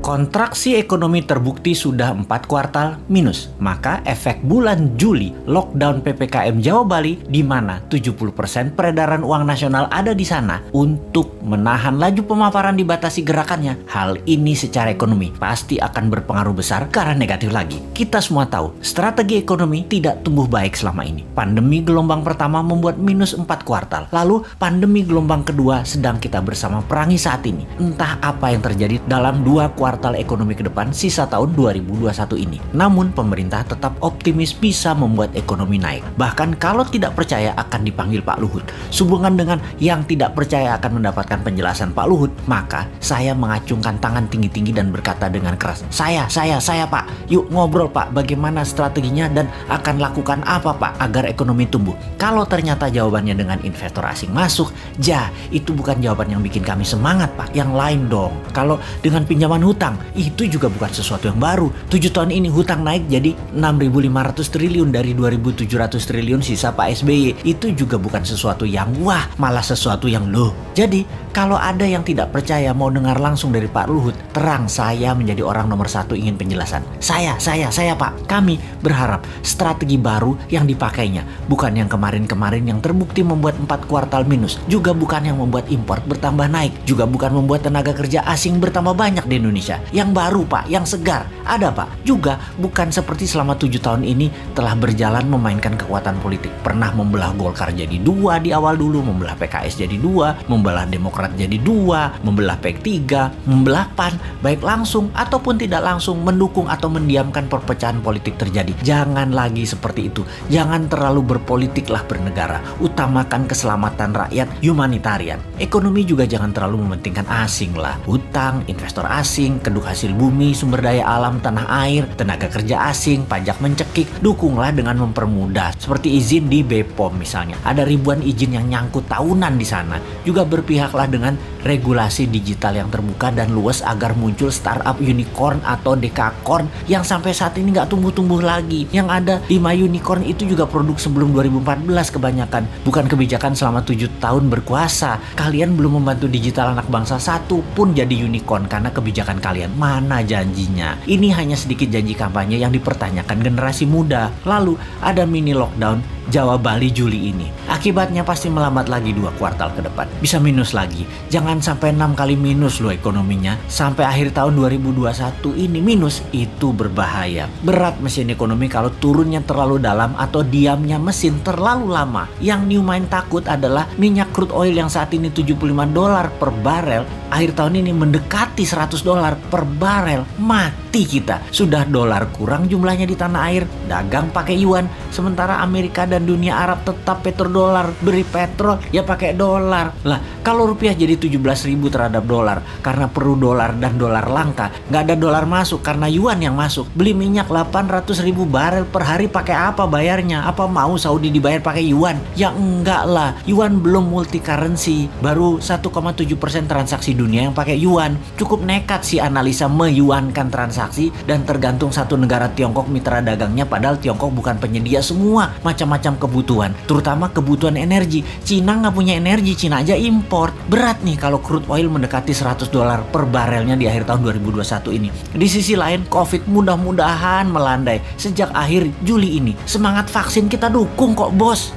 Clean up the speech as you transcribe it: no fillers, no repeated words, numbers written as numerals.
Kontraksi ekonomi terbukti sudah 4 kuartal minus. Maka efek bulan Juli lockdown PPKM Jawa Bali di mana 70% peredaran uang nasional ada di sana untuk menahan laju pemaparan dibatasi gerakannya. Hal ini secara ekonomi pasti akan berpengaruh besar ke arah negatif lagi. Kita semua tahu strategi ekonomi tidak tumbuh baik selama ini. Pandemi gelombang pertama membuat minus 4 kuartal. Lalu pandemi gelombang kedua sedang kita bersama perangi saat ini. Entah apa yang terjadi dalam 2 kuartal ekonomi ke depan sisa tahun 2021 ini. Namun pemerintah tetap optimis bisa membuat ekonomi naik. Bahkan kalau tidak percaya akan dipanggil Pak Luhut. Sehubungan dengan yang tidak percaya akan mendapatkan penjelasan Pak Luhut, maka saya mengacungkan tangan tinggi-tinggi dan berkata dengan keras, Saya Pak, yuk ngobrol Pak, bagaimana strateginya dan akan lakukan apa Pak agar ekonomi tumbuh. Kalau ternyata jawabannya dengan investor asing masuk, itu bukan jawaban yang bikin kami semangat Pak, yang lain dong. Kalau dengan pinjaman hutang, itu juga bukan sesuatu yang baru. 7 tahun ini hutang naik jadi 6.500 triliun dari 2.700 triliun sisa Pak SBY. Itu juga bukan sesuatu yang wah, malah sesuatu yang loh. Jadi kalau ada yang tidak percaya mau dengar langsung dari Pak Luhut, terang saya menjadi orang nomor 1 ingin penjelasan. Saya Pak, kami berharap strategi baru yang dipakainya, bukan yang kemarin-kemarin yang terbukti membuat 4 kuartal minus, juga bukan yang membuat impor bertambah naik, juga bukan membuat tenaga kerja asing bertambah banyak di Indonesia. Yang baru Pak, yang segar, ada Pak. Juga bukan seperti selama 7 tahun ini telah berjalan memainkan kekuatan politik. Pernah membelah Golkar jadi 2 di awal dulu, membelah PKS jadi 2, membelah Demokrat jadi 2, membelah PEK 3, membelah PAN, baik langsung ataupun tidak langsung mendukung atau mendiamkan perpecahan politik terjadi. Jangan lagi seperti itu. Jangan terlalu berpolitiklah bernegara. Utamakan keselamatan rakyat, humanitarian. Ekonomi juga jangan terlalu mementingkan asing lah. Hutang, investor asing, keduk hasil bumi, sumber daya alam, tanah air, tenaga kerja asing, pajak mencekik. Dukunglah dengan mempermudah. Seperti izin di BPOM misalnya. Ada ribuan izin yang nyangkut tahunan di sana. Juga berpihaklah dengan regulasi digital yang terbuka dan luas agar muncul startup unicorn atau dekakorn yang sampai saat ini nggak tumbuh-tumbuh lagi. Yang ada 5 unicorn itu juga produk sebelum 2014 kebanyakan. Bukan kebijakan selama 7 tahun berkuasa. Kalian belum membantu digital anak bangsa satu pun jadi unicorn karena kebijakan kalian. Mana janjinya? Ini hanya sedikit janji kampanye yang dipertanyakan generasi muda. Lalu ada mini lockdown Jawa Bali Juli ini. Akibatnya pasti melambat lagi 2 kuartal ke depan. Bisa minus lagi. Jangan sampai 6 kali minus loh ekonominya. Sampai akhir tahun 2021 ini minus. Itu berbahaya. Berat mesin ekonomi kalau turunnya terlalu dalam atau diamnya mesin terlalu lama. Yang New Mind takut adalah minyak crude oil yang saat ini $75 per barel. Akhir tahun ini mendekati $100 per barel. Mati kita. Sudah dolar kurang jumlahnya di tanah air. Dagang pakai yuan. Sementara Amerika dan dunia Arab tetap petrodolar. Beri petrol ya pakai dolar. Lah kalau rupiah jadi 17.000 terhadap dolar karena perlu dolar dan dolar langka, nggak ada dolar masuk karena yuan yang masuk. Beli minyak 800.000 barel per hari pakai apa bayarnya? Apa mau Saudi dibayar pakai yuan? Ya enggak lah. Yuan belum multi currency. Baru 1,7% transaksi dunia yang pakai yuan. Cukup nekat sih analisa meyuankan transaksi dan tergantung satu negara Tiongkok mitra dagangnya, padahal Tiongkok bukan penyedia semua macam-macam kebutuhan, terutama kebutuhan energi. Cina nggak punya energi, Cina aja import. Berat nih kalau crude oil mendekati $100 per barelnya di akhir tahun 2021 ini. Di sisi lain, COVID mudah-mudahan melandai sejak akhir Juli ini. Semangat vaksin kita dukung kok bos.